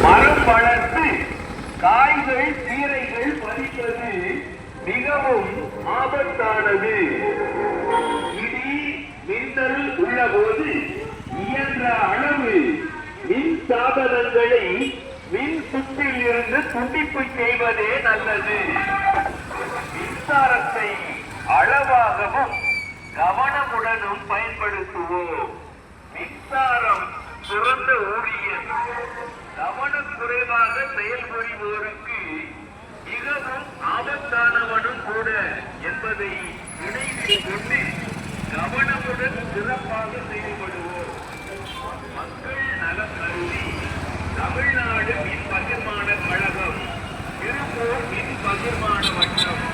மரம் வளர்த்து காய்கள் கீரைகள் பறிப்பது மிகவும் ஆபத்தானது. இடி மின்னல் உள்ள போது இயன்ற அளவு மின் சாதனங்களை மின் சுற்றில் இருந்து துண்டிப்பு செய்வதே நல்லது. மின்சாரத்தை அளவாகவும் கவனமுடனும் பயன்படுத்துவோம். மின்சாரம் சிறந்த ஊழியர். கவனக்குறைவாக செயல்புரிவோருக்கு மிகவும் ஆபத்தானவனும் கூட என்பதை நினைவில் கொண்டு கவனமுடன் சிறப்பாக செயல்படுவோம். மக்கள் நலம் கருதி தமிழ்நாடு மின் பகிர்மான கழகம், திருப்பூர் மின் பகிர்மான வட்டம்